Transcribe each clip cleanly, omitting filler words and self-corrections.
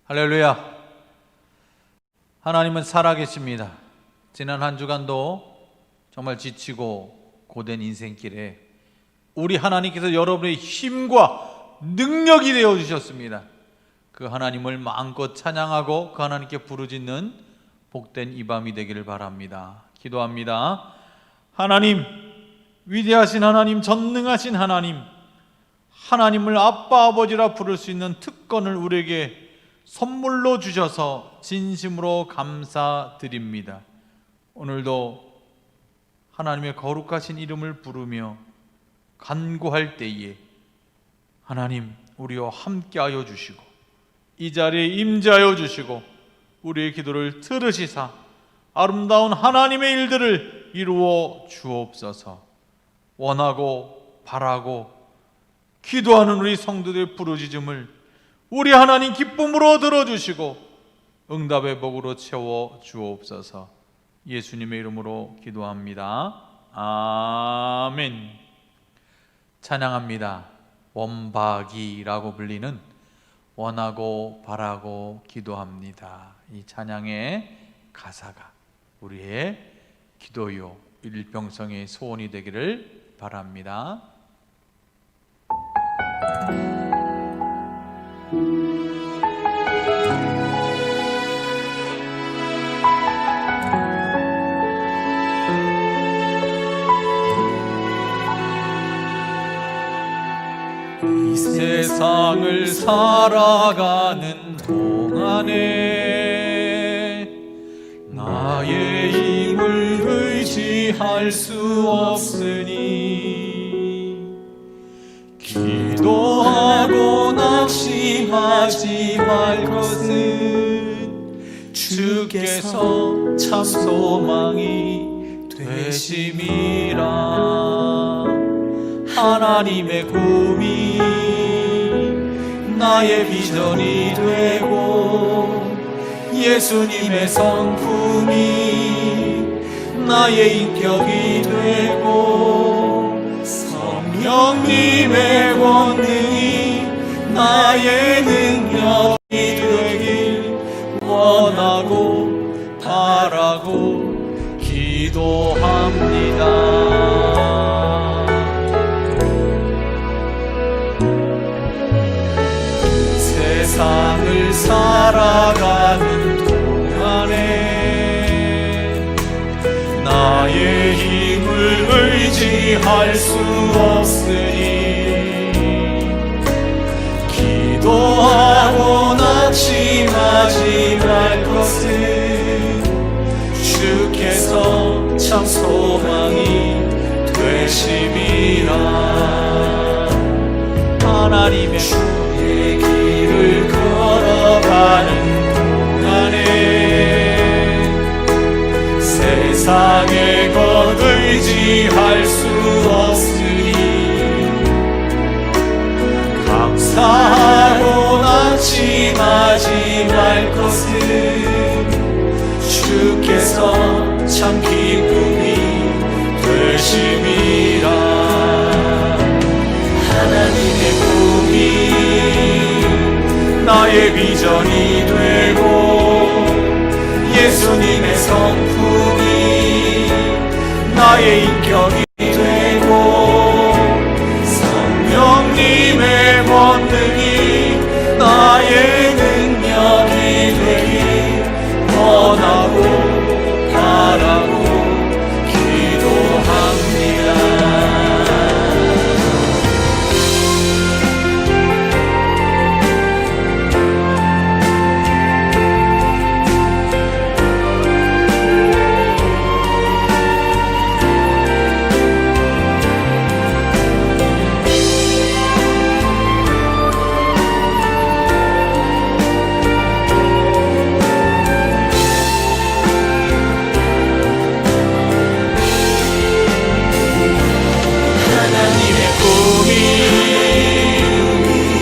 할렐루야. 하나님은 살아계십니다. 지난 한 주간도 정말 지치고 고된 인생길에 우리 하나님께서 여러분의 힘과 능력이 되어 주셨습니다. 그 하나님을 마음껏 찬양하고 그 하나님께 부르짖는 복된 이 밤이 되기를 바랍니다. 기도합니다. 하나님, 위대하신 하나님, 전능하신 하나님, 하나님을 아빠 아버지라 부를 수 있는 특권을 우리에게 선물로 주셔서 진심으로 감사드립니다. 오늘도 하나님의 거룩하신 이름을 부르며 간구할 때에 하나님, 우리와 함께하여 주시고 이 자리에 임재하여 주시고 우리의 기도를 들으시사 아름다운 하나님의 일들을 이루어 주옵소서. 원하고 바라고 기도하는 우리 성도들의 부르짖음을 우리 하나님 기쁨으로 들어주시고 응답의 복으로 채워 주옵소서. 예수님의 이름으로 기도합니다. 아멘. 찬양합니다. 원박이라고 불리는 원하고 바라고 기도합니다. 이 찬양의 가사가 우리의 기도요 일평생의 소원이 되기를 바랍니다. 이 세상을 살아가는 동안에 나의 힘을 의지할 수 없으니 기도하고 낙심하지 말 것은 주께서 참 소망이 되심이라. 하나님의 꿈이 나의 비전이 되고 예수님의 성품이 나의 인격이 되고 성령님의 권능이 나의 능력이 되길 원하고 바라고 기도합니다. 세상을 살아가는 동안에 나의 힘을 의지할 수 없으니 기도하고 낙심하지 말 것은 주께서 참 소망이 되심이라. 하나님의 주의 길을 걸어가는 동안에 세상의 것 의지할 수 없으니 감사하고 낙심하지 말 것은 주께서 참 기쁨이 되심이라. 하나님의 꿈이 나의 비전이 되고 예수님의 성품이 나의 인격이 되고 성령님의 권능이 나의 능력이 되길 원하고 바라고 기도합니다.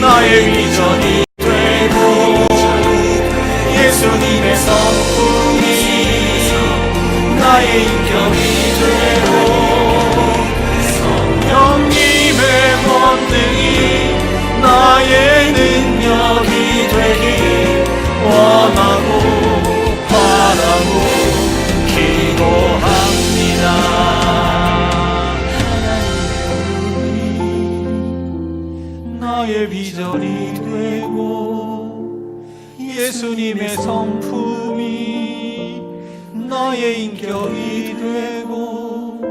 나의 비전이 되고 예수님의 성품이 나의 인격이 되고 성령님의 권능이 나의 능력이 되길 예수님의 성품이 나의 인격이 되고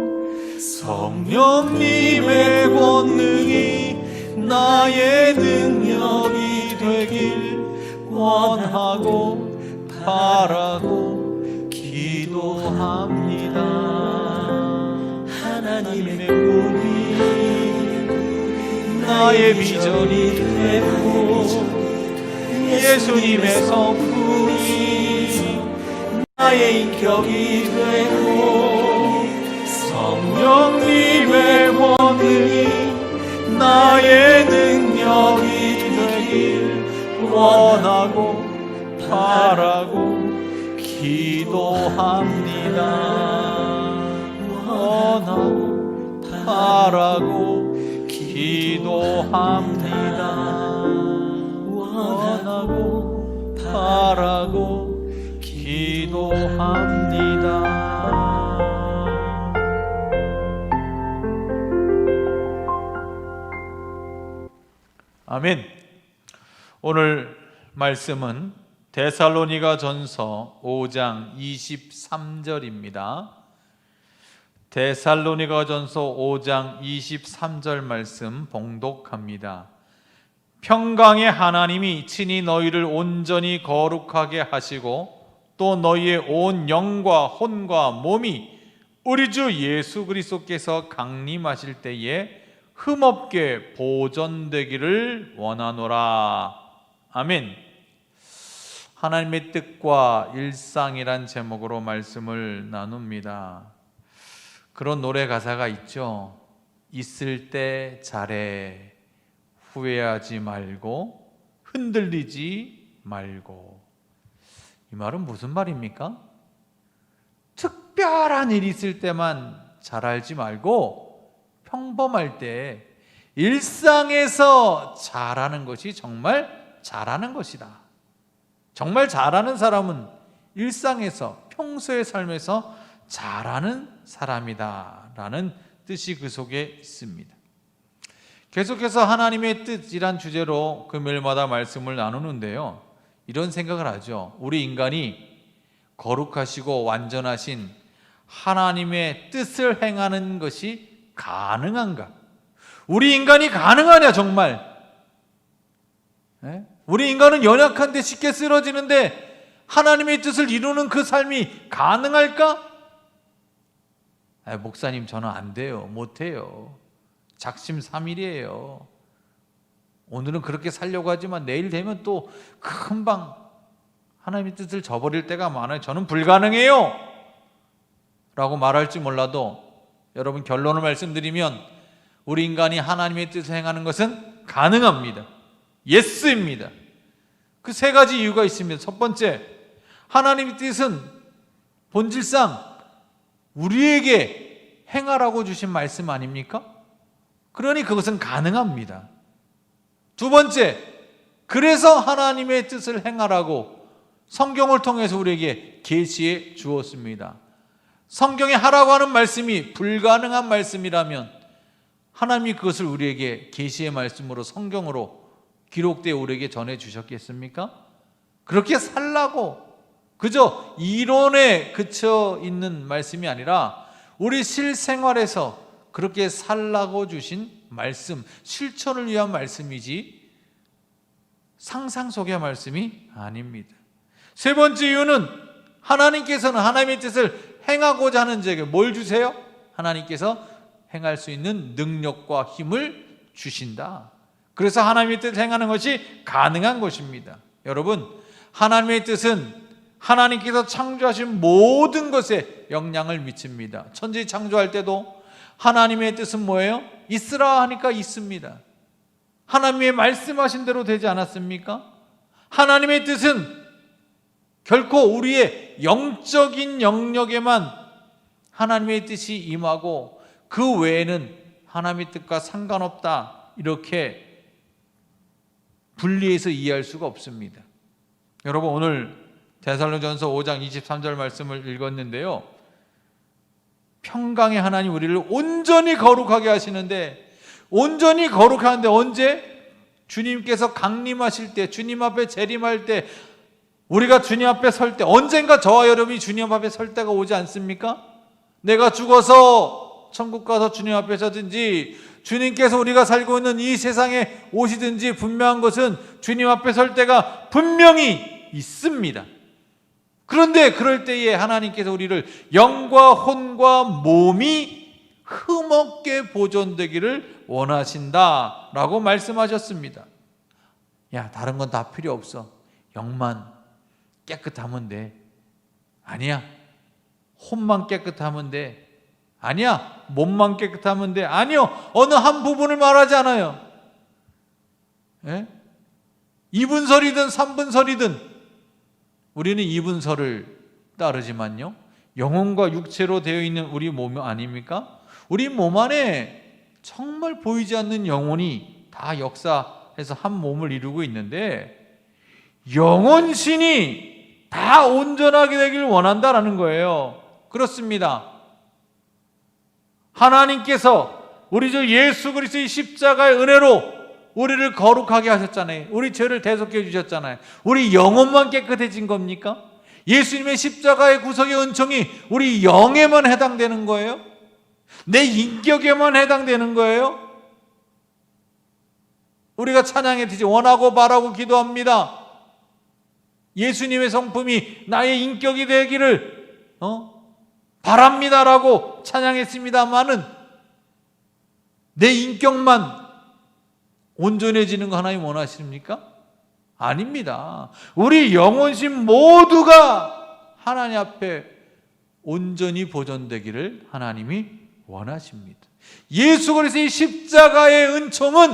성령님의 권능이 나의 능력이 되길 원하고 바라고 기도합니다. 하나님의 꿈이 나의 비전이 되고 예수님의 성품이 나의 인격이 되고 성령님의 권능이 나의 능력이 되길 원하고 바라고 기도합니다. 원하고 바라고 기도합니다. 원하고 바라고 기도합니다. 아멘. 오늘 말씀은 데살로니가 전서 5장 23절입니다. 데살로니가 전서 5장 23절 말씀 봉독합니다. 평강의 하나님이 친히 너희를 온전히 거룩하게 하시고 또 너희의 온 영과 혼과 몸이 우리 주 예수 그리스도께서 강림하실 때에 흠없게 보존되기를 원하노라. 아멘. 하나님의 뜻과 일상이란 제목으로 말씀을 나눕니다. 그런 노래 가사가 있죠. 있을 때 잘해, 후회하지 말고, 흔들리지 말고. 이 말은 무슨 말입니까? 특별한 일이 있을 때만 잘하지 말고 평범할 때 일상에서 잘하는 것이 정말 잘하는 것이다. 정말 잘하는 사람은 일상에서 평소의 삶에서 잘하는 사람이다 라는 뜻이 그 속에 있습니다. 계속해서 하나님의 뜻이란 주제로 금요일마다 말씀을 나누는데요, 이런 생각을 하죠. 우리 인간이 거룩하시고 완전하신 하나님의 뜻을 행하는 것이 가능한가? 우리 인간이 가능하냐 정말? 우리 인간은 연약한데 쉽게 쓰러지는데 하나님의 뜻을 이루는 그 삶이 가능할까? 목사님 저는 안 돼요. 못해요. 작심삼일이에요. 오늘은 그렇게 살려고 하지만 내일 되면 또 금방 하나님의 뜻을 저버릴 때가 많아요. 저는 불가능해요 라고 말할지 몰라도 여러분, 결론을 말씀드리면 우리 인간이 하나님의 뜻을 행하는 것은 가능합니다. 예스입니다. 그 세 가지 이유가 있습니다. 첫 번째, 하나님의 뜻은 본질상 우리에게 행하라고 주신 말씀 아닙니까? 그러니 그것은 가능합니다. 두 번째, 그래서 하나님의 뜻을 행하라고 성경을 통해서 우리에게 계시해 주었습니다. 성경에 하라고 하는 말씀이 불가능한 말씀이라면 하나님이 그것을 우리에게 계시의 말씀으로 성경으로 기록되어 우리에게 전해 주셨겠습니까? 그렇게 살라고 그저 이론에 그쳐 있는 말씀이 아니라 우리 실생활에서 그렇게 살라고 주신 말씀, 실천을 위한 말씀이지 상상 속의 말씀이 아닙니다. 세 번째 이유는 하나님께서는 하나님의 뜻을 행하고자 하는 자에게 뭘 주세요? 하나님께서 행할 수 있는 능력과 힘을 주신다. 그래서 하나님의 뜻을 행하는 것이 가능한 것입니다. 여러분, 하나님의 뜻은 하나님께서 창조하신 모든 것에 영향을 미칩니다. 천지 창조할 때도 하나님의 뜻은 뭐예요? 있으라 하니까 있습니다. 하나님의 말씀하신 대로 되지 않았습니까? 하나님의 뜻은 결코 우리의 영적인 영역에만 하나님의 뜻이 임하고 그 외에는 하나님의 뜻과 상관없다, 이렇게 분리해서 이해할 수가 없습니다. 여러분, 오늘 데살로니가전서 5장 23절 말씀을 읽었는데요, 평강의 하나님 우리를 온전히 거룩하게 하시는데, 온전히 거룩하는데 언제? 주님께서 강림하실 때, 주님 앞에 재림할 때 우리가 주님 앞에 설 때, 언젠가 저와 여러분이 주님 앞에 설 때가 오지 않습니까? 내가 죽어서 천국 가서 주님 앞에 서든지 주님께서 우리가 살고 있는 이 세상에 오시든지 분명한 것은 주님 앞에 설 때가 분명히 있습니다. 그런데 그럴 때에 하나님께서 우리를 영과 혼과 몸이 흠없게 보존되기를 원하신다라고 말씀하셨습니다. 야, 다른 건 다 필요 없어. 영만 깨끗하면 돼. 아니야. 혼만 깨끗하면 돼. 아니야. 몸만 깨끗하면 돼. 아니요. 어느 한 부분을 말하지 않아요. 2분설이든 3분설이든 우리는 2분설을 따르지만요, 영혼과 육체로 되어 있는 우리 몸 아닙니까? 우리 몸 안에 정말 보이지 않는 영혼이 다 역사해서 한 몸을 이루고 있는데, 영혼신이 다 온전하게 되길 원한다라는 거예요. 그렇습니다. 하나님께서 우리 주 예수 그리스도의 십자가의 은혜로 우리를 거룩하게 하셨잖아요. 우리 죄를 대속해 주셨잖아요. 우리 영혼만 깨끗해진 겁니까? 예수님의 십자가의 구속의 은총이 우리 영에만 해당되는 거예요? 내 인격에만 해당되는 거예요? 우리가 찬양해 드리지, 원하고 바라고 기도합니다. 예수님의 성품이 나의 인격이 되기를 바랍니다라고 찬양했습니다마는 내 인격만 온전해지는 거 하나님 원하십니까? 아닙니다. 우리 영혼신 모두가 하나님 앞에 온전히 보존되기를 하나님이 원하십니다. 예수 그리스도의 십자가의 은총은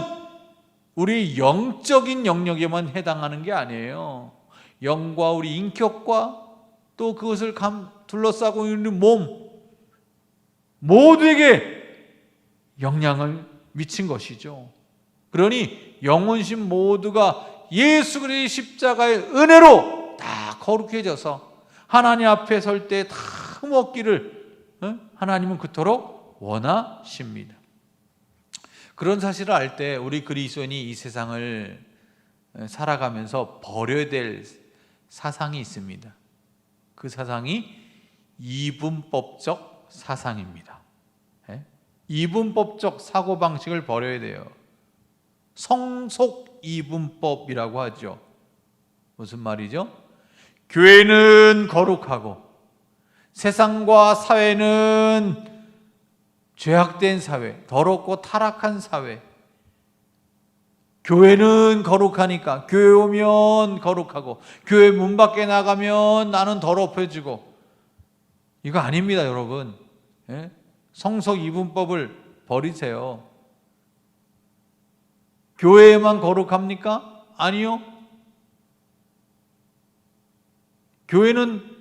우리 영적인 영역에만 해당하는 게 아니에요. 영과 우리 인격과 또 그것을 둘러싸고 있는 몸 모두에게 영향을 미친 것이죠. 그러니 영혼신 모두가 예수 그리스도의 십자가의 은혜로 다 거룩해져서 하나님 앞에 설 때 다 흠없기를 하나님은 그토록 원하십니다. 그런 사실을 알 때 우리 그리스도인이 이 세상을 살아가면서 버려야 될 사상이 있습니다. 그 사상이 이분법적 사상입니다. 이분법적 사고방식을 버려야 돼요. 성속이분법이라고 하죠. 무슨 말이죠? 교회는 거룩하고 세상과 사회는 죄악된 사회, 더럽고 타락한 사회. 교회는 거룩하니까 교회 오면 거룩하고 교회 문 밖에 나가면 나는 더럽혀지고, 이거 아닙니다, 여러분. 성속 이분법을 버리세요. 교회에만 거룩합니까? 아니요. 교회는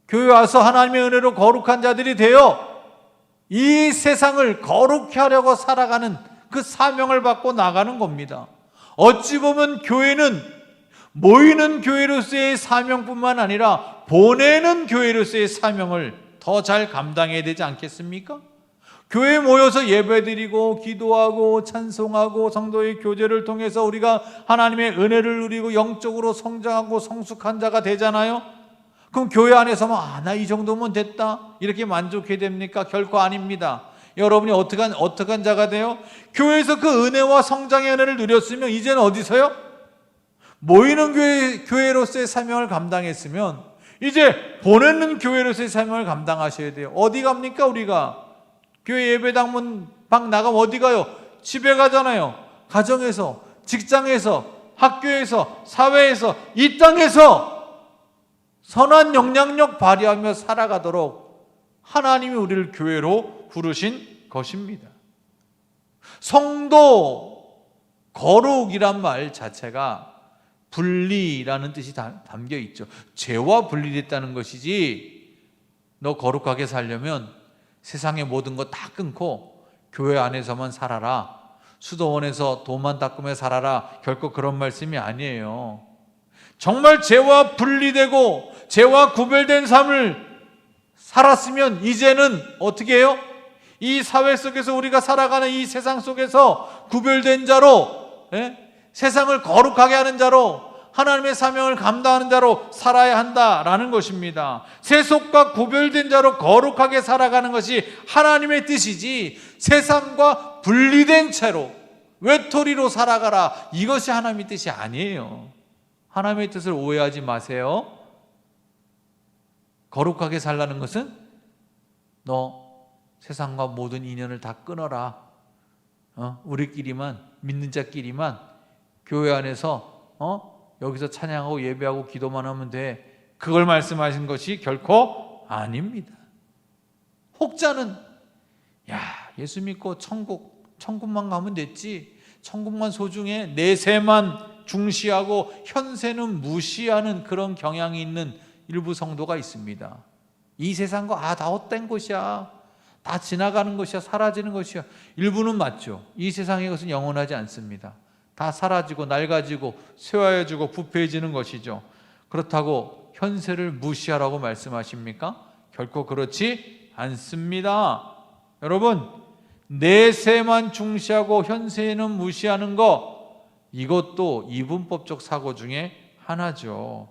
교회 와서 하나님의 은혜로 거룩한 자들이 되어 이 세상을 거룩히 하려고 살아가는 그 사명을 받고 나가는 겁니다. 어찌 보면 교회는 모이는 교회로서의 사명뿐만 아니라 보내는 교회로서의 사명을 더 잘 감당해야 되지 않겠습니까? 교회에 모여서 예배드리고 기도하고 찬송하고 성도의 교제를 통해서 우리가 하나님의 은혜를 누리고 영적으로 성장하고 성숙한 자가 되잖아요. 그럼 교회 안에서만 나 이 정도면 됐다 이렇게 만족해야 됩니까? 결코 아닙니다. 여러분이 어떠한 자가 돼요? 교회에서 그 은혜와 성장의 은혜를 누렸으면 이제는 어디서요? 모이는 교회로서의 사명을 감당했으면 이제 보내는 교회로서의 사명을 감당하셔야 돼요. 어디 갑니까 우리가? 교회 예배당 밖 나가면 어디 가요? 집에 가잖아요. 가정에서, 직장에서, 학교에서, 사회에서, 이 땅에서 선한 영향력 발휘하며 살아가도록 하나님이 우리를 교회로 부르신 것입니다. 성도 거룩이란 말 자체가 분리라는 뜻이 담겨 있죠. 죄와 분리됐다는 것이지, 너 거룩하게 살려면 세상의 모든 거 다 끊고 교회 안에서만 살아라, 수도원에서 돈만 닦으며 살아라, 결코 그런 말씀이 아니에요. 정말 죄와 분리되고 죄와 구별된 삶을 살았으면 이제는 어떻게 해요? 이 사회 속에서 우리가 살아가는 이 세상 속에서 구별된 자로, 세상을 거룩하게 하는 자로, 하나님의 사명을 감당하는 자로 살아야 한다라는 것입니다. 세속과 구별된 자로 거룩하게 살아가는 것이 하나님의 뜻이지, 세상과 분리된 채로 외톨이로 살아가라, 이것이 하나님의 뜻이 아니에요. 하나님의 뜻을 오해하지 마세요. 거룩하게 살라는 것은 너 세상과 모든 인연을 다 끊어라. 우리끼리만, 믿는 자끼리만 교회 안에서 여기서 찬양하고 예배하고 기도만 하면 돼, 그걸 말씀하신 것이 결코 아닙니다. 혹자는 야, 예수 믿고 천국만 가면 됐지, 천국만 소중해, 내세만 중시하고 현세는 무시하는 그런 경향이 있는 일부 성도가 있습니다. 이 세상과 다 헛된 것이야, 다 지나가는 것이야, 사라지는 것이야. 일부는 맞죠. 이 세상의 것은 영원하지 않습니다. 다 사라지고 낡아지고 쇠화해지고 부패해지는 것이죠. 그렇다고 현세를 무시하라고 말씀하십니까? 결코 그렇지 않습니다. 여러분, 내세만 중시하고 현세는 무시하는 것, 이것도 이분법적 사고 중에 하나죠.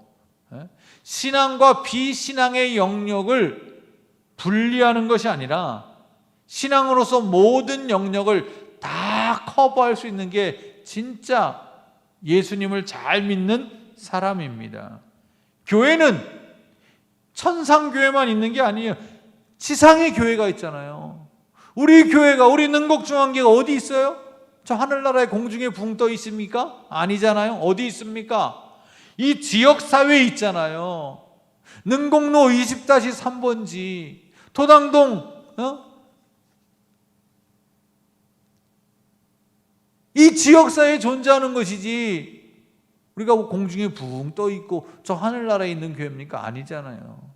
신앙과 비신앙의 영역을 분리하는 것이 아니라 신앙으로서 모든 영역을 다 커버할 수 있는 게 진짜 예수님을 잘 믿는 사람입니다. 교회는 천상교회만 있는 게 아니에요. 지상의 교회가 있잖아요. 우리 교회가, 우리 능곡중앙교회가 어디 있어요? 저 하늘나라의 공중에 붕 떠 있습니까? 아니잖아요. 어디 있습니까? 이 지역사회에 있잖아요. 능곡로 20-3번지, 도당동, 이 지역사회에 존재하는 것이지, 우리가 공중에 붕 떠 있고 저 하늘나라에 있는 교회입니까? 아니잖아요.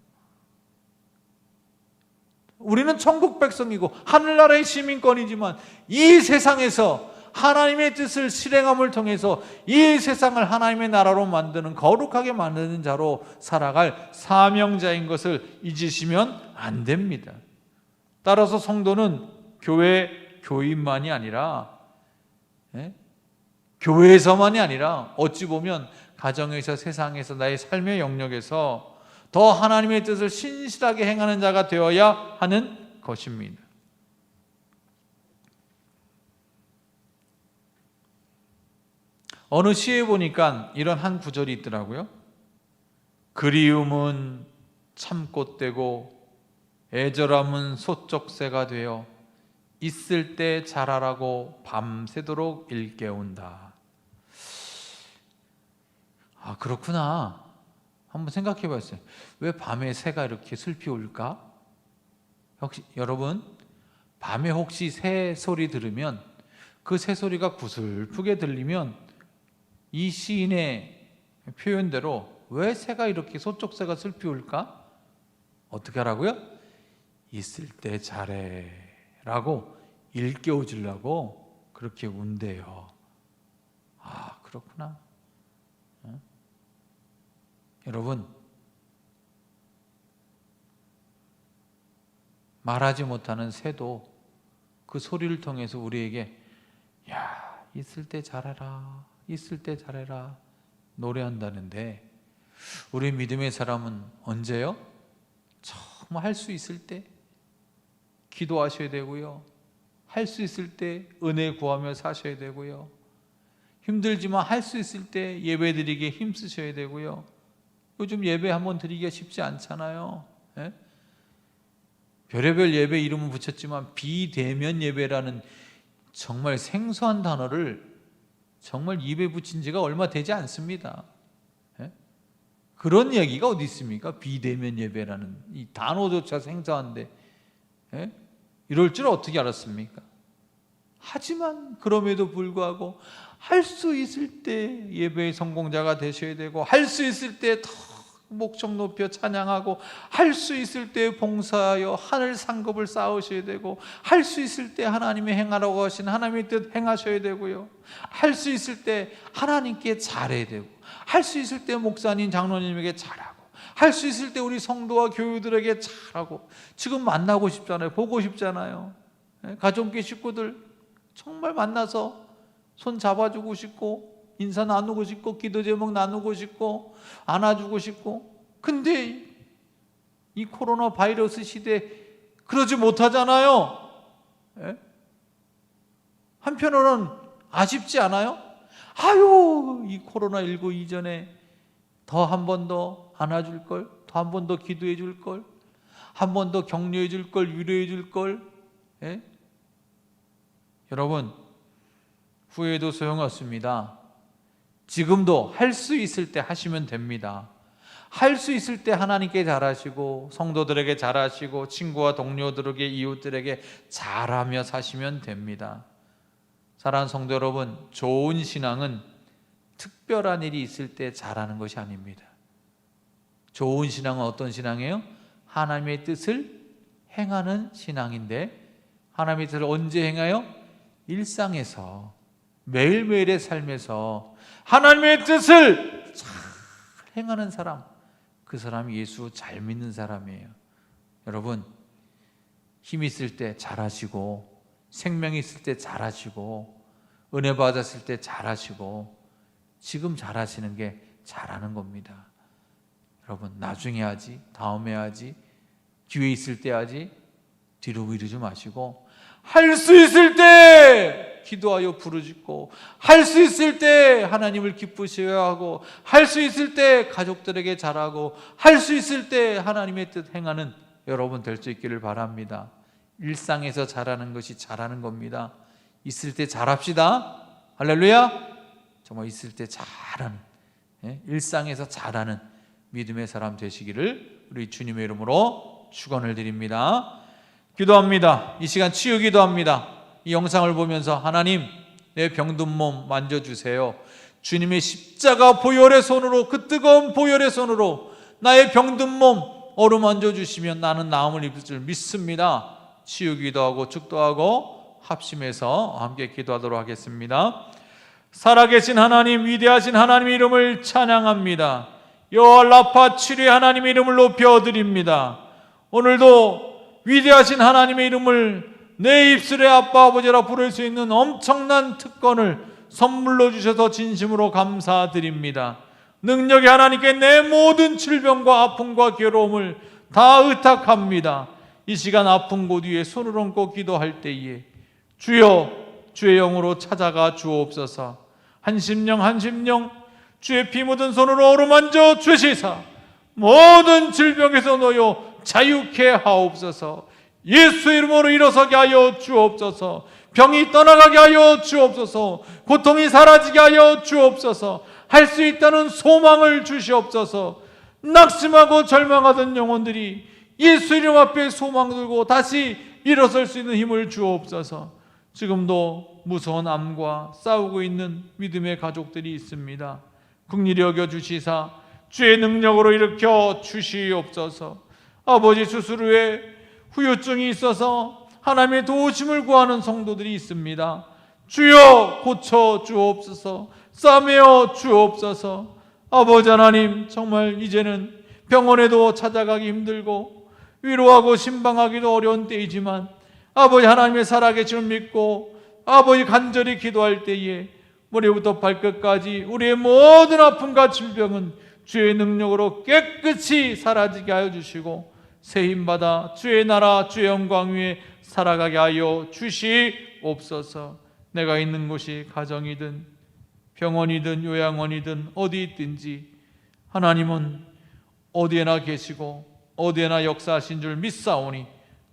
우리는 천국 백성이고 하늘나라의 시민권이지만 이 세상에서 하나님의 뜻을 실행함을 통해서 이 세상을 하나님의 나라로 만드는, 거룩하게 만드는 자로 살아갈 사명자인 것을 잊으시면 안 됩니다. 따라서 성도는 교회 교인만이 아니라, 교회에서만이 아니라 어찌 보면 가정에서, 세상에서, 나의 삶의 영역에서 더 하나님의 뜻을 신실하게 행하는 자가 되어야 하는 것입니다. 어느 시에 보니까 이런 한 구절이 있더라고요. 그리움은 참꽃되고 애절함은 소쩍새가 되어 있을 때 자라라고 밤새도록 일깨운다. 아, 그렇구나. 한번 생각해 봤어요. 왜 밤에 새가 이렇게 슬피 울까? 혹시 여러분, 밤에 혹시 새 소리 들으면, 그 새 소리가 구슬프게 들리면 이 시인의 표현대로 왜 새가 이렇게, 소쩍새가 슬피 울까? 어떻게 하라고요? 있을 때 잘해 라고 일깨워 주려고 그렇게 운대요. 아, 그렇구나. 여러분, 말하지 못하는 새도 그 소리를 통해서 우리에게 야, 있을 때 잘해라, 있을 때 잘해라 노래한다는데, 우리 믿음의 사람은 언제요? 정말 할 수 있을 때 기도하셔야 되고요, 할 수 있을 때 은혜 구하며 사셔야 되고요, 힘들지만 할 수 있을 때 예배 드리기에 힘쓰셔야 되고요. 요즘 예배 한번 드리기가 쉽지 않잖아요. 별의별 예배 이름은 붙였지만 비대면 예배라는 정말 생소한 단어를 정말 입에 붙인 지가 얼마 되지 않습니다. 그런 얘기가 어디 있습니까? 비대면 예배라는 이 단어조차 생소한데 이럴 줄 어떻게 알았습니까? 하지만 그럼에도 불구하고 할 수 있을 때 예배의 성공자가 되셔야 되고, 할 수 있을 때 더 목청 높여 찬양하고, 할 수 있을 때 봉사하여 하늘 상급을 쌓으셔야 되고, 할 수 있을 때 하나님이 행하라고 하신 하나님의 뜻 행하셔야 되고요, 할 수 있을 때 하나님께 잘해야 되고, 할 수 있을 때 목사님 장로님에게 잘하고, 할 수 있을 때 우리 성도와 교우들에게 잘하고. 지금 만나고 싶잖아요. 보고 싶잖아요. 가족계 식구들 정말 만나서 손 잡아주고 싶고 인사 나누고 싶고 기도 제목 나누고 싶고 안아주고 싶고, 근데 이 코로나 바이러스 시대에 그러지 못하잖아요. 예? 한편으로는 아쉽지 않아요? 아유, 이 코로나19 이전에 더 한 번 더 안아줄 걸, 더 한 번 더 기도해 줄 걸, 한 번 더 격려해 줄 걸, 위로해 줄 걸. 예? 여러분, 후회도 소용없습니다. 지금도 할 수 있을 때 하시면 됩니다. 할 수 있을 때 하나님께 잘하시고 성도들에게 잘하시고 친구와 동료들에게 이웃들에게 잘하며 사시면 됩니다. 사랑하는 성도 여러분, 좋은 신앙은 특별한 일이 있을 때 잘하는 것이 아닙니다. 좋은 신앙은 어떤 신앙이에요? 하나님의 뜻을 행하는 신앙인데, 하나님의 뜻을 언제 행해요? 일상에서, 매일매일의 삶에서 하나님의 뜻을 잘 행하는 사람, 그 사람이 예수 잘 믿는 사람이에요. 여러분, 힘 있을 때 잘하시고, 생명 있을 때 잘하시고, 은혜 받았을 때 잘하시고, 지금 잘하시는 게 잘하는 겁니다. 여러분, 나중에 하지, 다음에 하지, 기회 있을 때 하지, 뒤로 미루지 마시고, 할 수 있을 때 기도하여 부르짖고, 할 수 있을 때 하나님을 기쁘시게 하고, 할 수 있을 때 가족들에게 잘하고, 할 수 있을 때 하나님의 뜻 행하는 여러분 될 수 있기를 바랍니다. 일상에서 잘하는 것이 잘하는 겁니다. 있을 때 잘합시다. 할렐루야. 정말 있을 때 잘하는, 일상에서 잘하는 믿음의 사람 되시기를 우리 주님의 이름으로 축원을 드립니다. 기도합니다. 이 시간 치유 기도합니다. 이 영상을 보면서 하나님, 내 병든 몸 만져주세요. 주님의 십자가 보혈의 손으로, 그 뜨거운 보혈의 손으로 나의 병든 몸 어루만져 주시면 나는 나음을 입을 줄 믿습니다. 치유 기도하고 축도하고 합심해서 함께 기도하도록 하겠습니다. 살아계신 하나님, 위대하신 하나님의 이름을 찬양합니다. 여호와 라파 치료의 하나님의 이름을 높여드립니다. 오늘도 위대하신 하나님의 이름을 내 입술의 아빠 아버지라 부를 수 있는 엄청난 특권을 선물로 주셔서 진심으로 감사드립니다. 능력의 하나님께 내 모든 질병과 아픔과 괴로움을 다 의탁합니다. 이 시간 아픈 곳 위에 손을 얹고 기도할 때에 주여, 주의 영으로 찾아가 주옵소서. 한 심령 주의 피 묻은 손으로 어루만져 주시사 모든 질병에서 놓여 자유케 하옵소서. 예수의 이름으로 일어서게 하여 주옵소서. 병이 떠나가게 하여 주옵소서. 고통이 사라지게 하여 주옵소서. 할 수 있다는 소망을 주시옵소서. 낙심하고 절망하던 영혼들이 예수 이름 앞에 소망 들고 다시 일어설 수 있는 힘을 주옵소서. 지금도 무서운 암과 싸우고 있는 믿음의 가족들이 있습니다. 긍휼히 여겨 주시사 주의 능력으로 일으켜 주시옵소서. 아버지, 수술 후에 후유증이 있어서 하나님의 도우심을 구하는 성도들이 있습니다. 주여 고쳐 주옵소서. 싸매어 주옵소서. 아버지 하나님, 정말 이제는 병원에도 찾아가기 힘들고 위로하고 신방하기도 어려운 때이지만 아버지 하나님의 살아계심을 믿고 아버지 간절히 기도할 때에 머리부터 발끝까지 우리의 모든 아픔과 질병은 주의 능력으로 깨끗이 사라지게 하여 주시고 새 힘받아 주의 나라 주의 영광 위에 살아가게 하여 주시옵소서. 내가 있는 곳이 가정이든 병원이든 요양원이든 어디 있든지 하나님은 어디에나 계시고 어디에나 역사하신 줄 믿사오니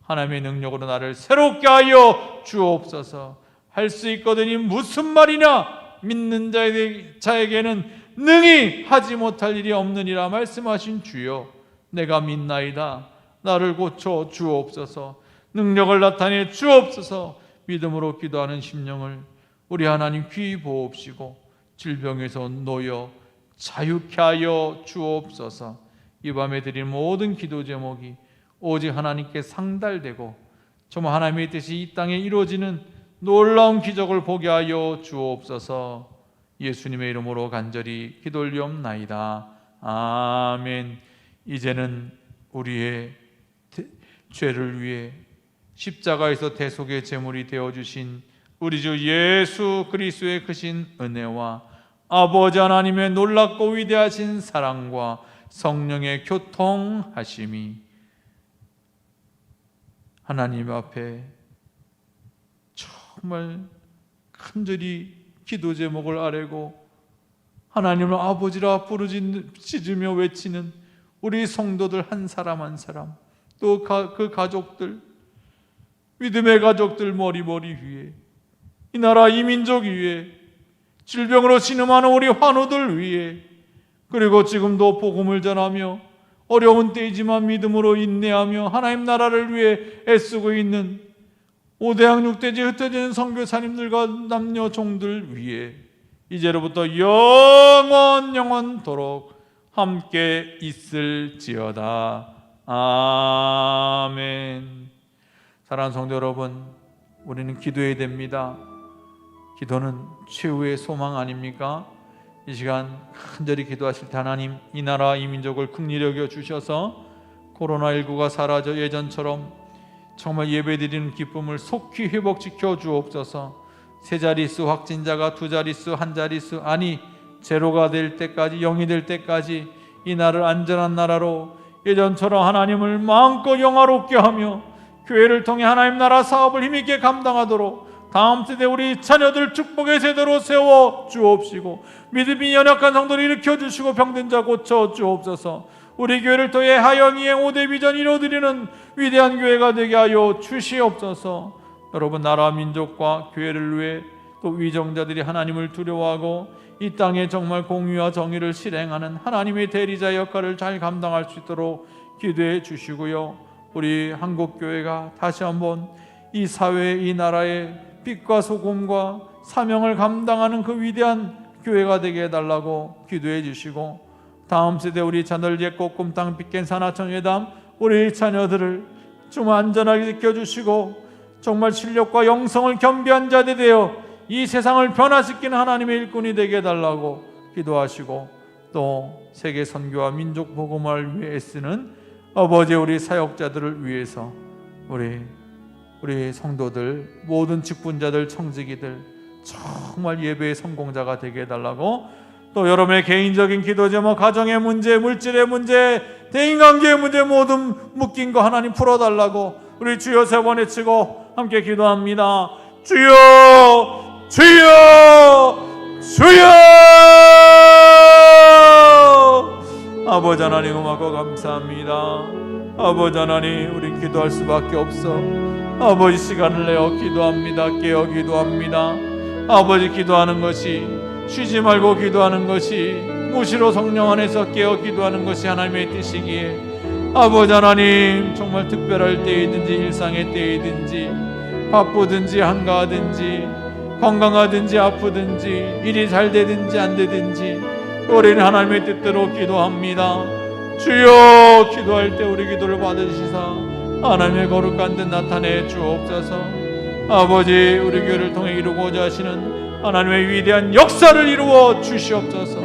하나님의 능력으로 나를 새롭게 하여 주옵소서. 할 수 있거든 이 무슨 말이냐, 믿는 자에게는 능히 하지 못할 일이 없느니라 말씀하신 주여, 내가 믿나이다. 나를 고쳐 주옵소서. 능력을 나타내 주옵소서. 믿음으로 기도하는 심령을 우리 하나님 귀히 보옵시고 질병에서 놓여 자유케 하여 주옵소서. 이 밤에 드린 모든 기도 제목이 오직 하나님께 상달되고 정말 하나님의 뜻이 이 땅에 이루어지는 놀라운 기적을 보게 하여 주옵소서. 예수님의 이름으로 간절히 기도 올리옵나이다. 아멘. 이제는 우리의 죄를 위해 십자가에서 대속의 제물이 되어주신 우리 주 예수 그리스도의 크신 은혜와 아버지 하나님의 놀랍고 위대하신 사랑과 성령의 교통하심이 하나님 앞에 정말 간절히 기도 제목을 아뢰고 하나님을 아버지라 부르짖으며 외치는 우리 성도들 한 사람 한 사람, 또 그 가족들, 믿음의 가족들 머리 위에, 이 나라 이 민족 위에, 질병으로 신음하는 우리 환우들 위에, 그리고 지금도 복음을 전하며 어려운 때이지만 믿음으로 인내하며 하나님 나라를 위해 애쓰고 있는 5대양 6대지 흩어지는 선교사님들과 남녀 종들 위에 이제로부터 영원토록 함께 있을지어다. 아멘. 사랑하는 성도 여러분, 우리는 기도해야 됩니다. 기도는 최후의 소망 아닙니까? 이 시간 간절히 기도하실 때 하나님, 이 나라 이 민족을 긍휼히 여겨 주셔서 코로나19가 사라져 예전처럼 정말 예배드리는 기쁨을 속히 회복시켜 주옵소서. 세 자릿수 확진자가 두 자릿수, 한 자릿수, 아니 제로가 될 때까지, 0이 될 때까지 이 나라를 안전한 나라로 예전처럼 하나님을 마음껏 영화롭게 하며 교회를 통해 하나님 나라 사업을 힘있게 감당하도록 다음 세대 우리 자녀들 축복의 세대로 세워 주옵시고, 믿음이 연약한 성도를 일으켜 주시고 병든 자 고쳐 주옵소서. 우리 교회를 통해 하영이의 5대 비전 이루어드리는 위대한 교회가 되게 하여 주시옵소서. 여러분, 나라 민족과 교회를 위해 또 위정자들이 하나님을 두려워하고 이 땅에 정말 공의와 정의를 실행하는 하나님의 대리자 역할을 잘 감당할 수 있도록 기도해 주시고요. 우리 한국교회가 다시 한번 이 사회, 이 나라의 빛과 소금과 사명을 감당하는 그 위대한 교회가 되게 해달라고 기도해 주시고, 다음 세대 우리 자녀들 옛꽃 꿈땅 빛깬 산하천회담 우리 자녀들을 좀 안전하게 지켜주시고 정말 실력과 영성을 겸비한 자들이 되어 이 세상을 변화시키는 하나님의 일꾼이 되게 해달라고 기도하시고, 또 세계 선교와 민족 복음을 위해 쓰는 아버지 우리 사역자들을 위해서 우리 성도들, 모든 직분자들, 청지기들 정말 예배의 성공자가 되게 해달라고, 또 여러분의 개인적인 기도 제목, 가정의 문제, 물질의 문제, 대인관계의 문제 모든 묶인 거 하나님 풀어달라고 우리 주여 세 번 외치고 함께 기도합니다. 주여, 주여, 주여. 아버지 하나님 고맙고 감사합니다. 아버지 하나님, 우리 기도할 수밖에 없어. 아버지 시간을 내어 기도합니다. 깨어 기도합니다. 아버지, 기도하는 것이, 쉬지 말고 기도하는 것이, 무시로 성령 안에서 깨어 기도하는 것이 하나님의 뜻이기에 아버지 하나님, 정말 특별할 때이든지 일상의 때이든지 바쁘든지 한가하든지 건강하든지 아프든지 일이 잘 되든지 안 되든지 우리는 하나님의 뜻대로 기도합니다. 주여, 기도할 때 우리 기도를 받으시사 하나님의 거룩한 듯 나타내 주옵소서. 아버지, 우리 교회를 통해 이루고자 하시는 하나님의 위대한 역사를 이루어 주시옵소서.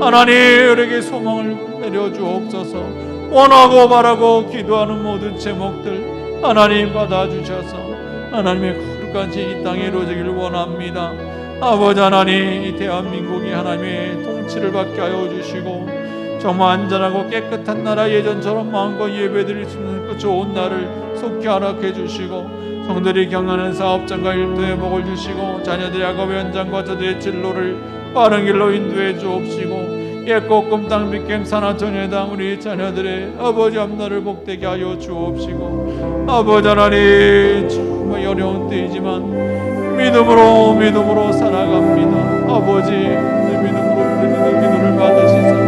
하나님, 우리에게 소망을 내려 주옵소서. 원하고 바라고 기도하는 모든 제목들 하나님 받아주셔서 하나님의 거룩한 이 땅에 이루어지기를 원합니다. 아버지 하나님, 이 대한민국이 하나님의 통치를 받게 하여 주시고 정말 안전하고 깨끗한 나라, 예전처럼 마음껏 예배드릴 수 있는 그 좋은 날을 속히 허락해 주시고, 성들이 경하는 사업장과 일터에 복을 주시고 자녀들의 학업의 현장과 저들의 진로를 빠른 길로 인도해 주옵시고, 옛꽃 꿈땅 빛겜 산하천회당 우리 자녀들의 아버지 앞날을 복되게 하여 주옵시고, 아버지 하나님, 정말 어려운 때이지만 믿음으로 살아갑니다. 아버지, 믿음으로 드리는 기도를 받으시사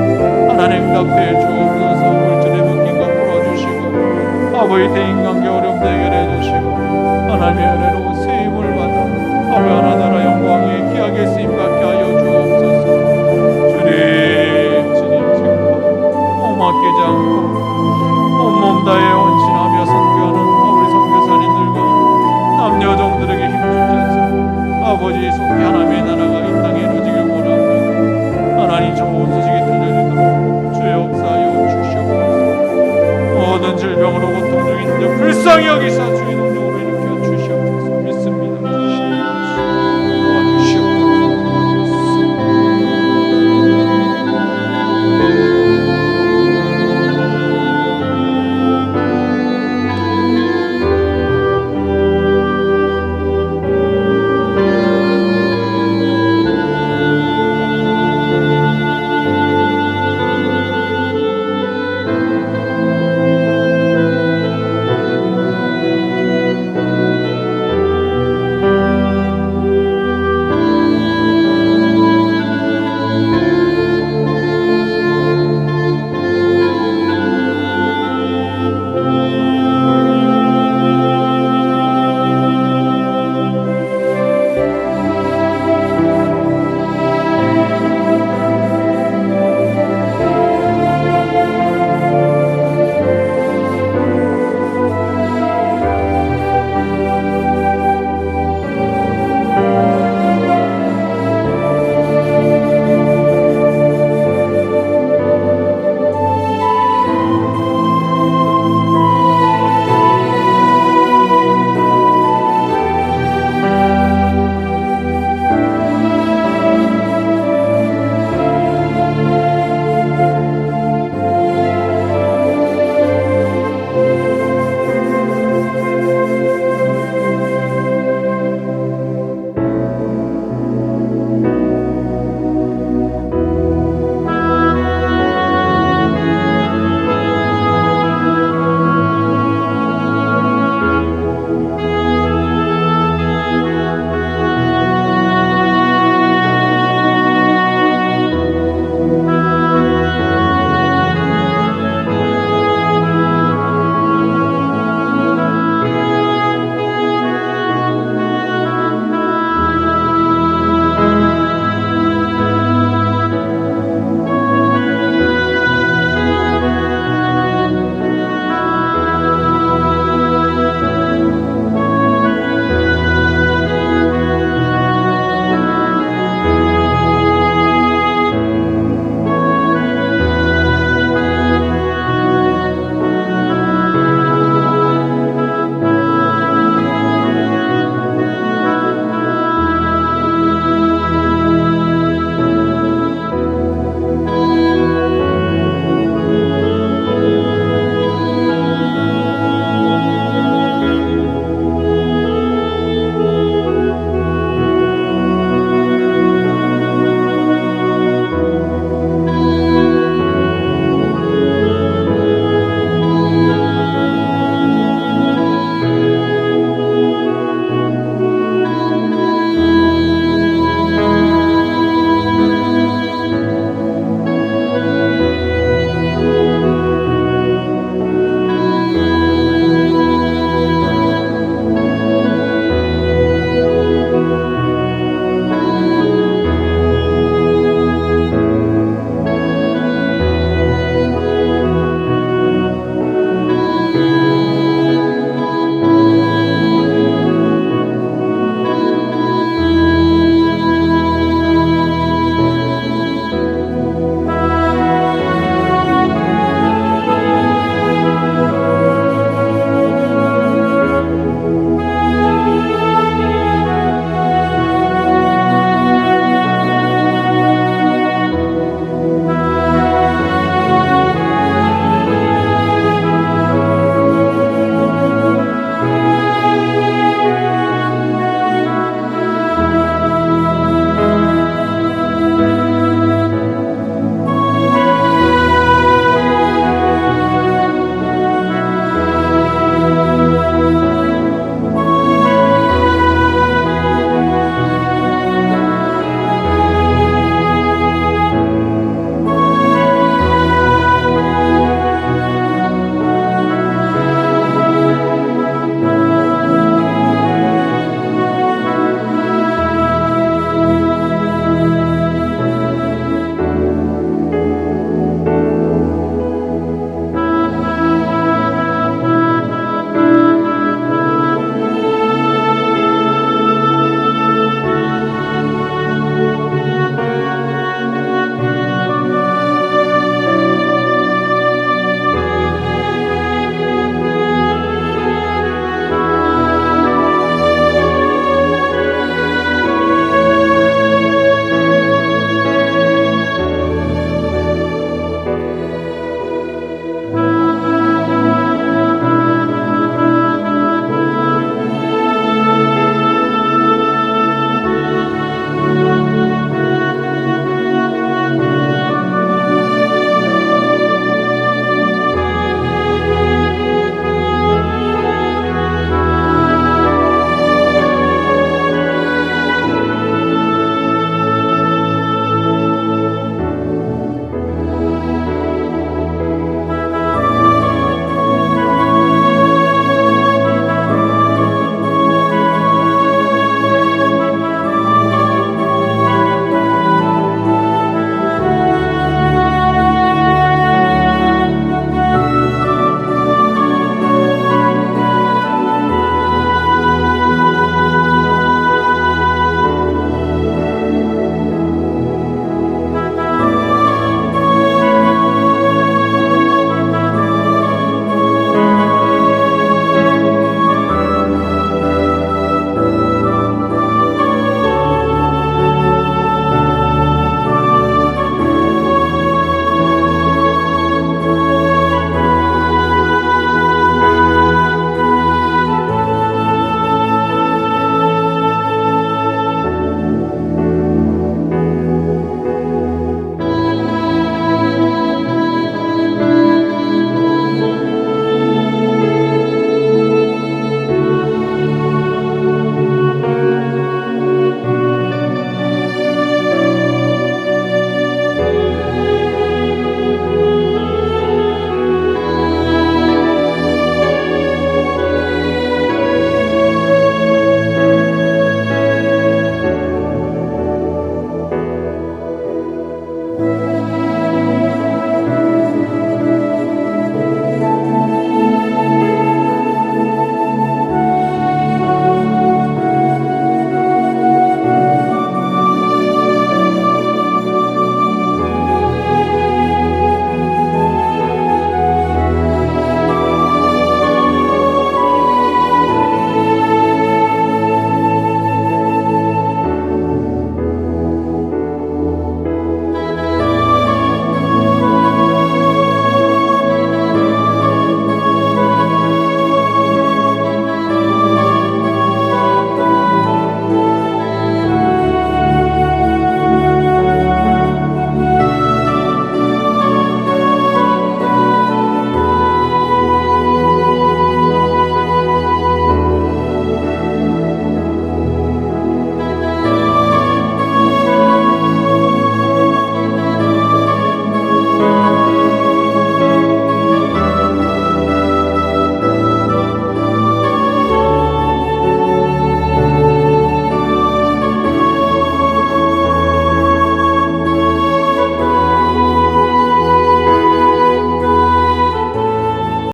하나님 답해 주옵소서. 물질의 묶인 것 풀어주시고 아버지 대인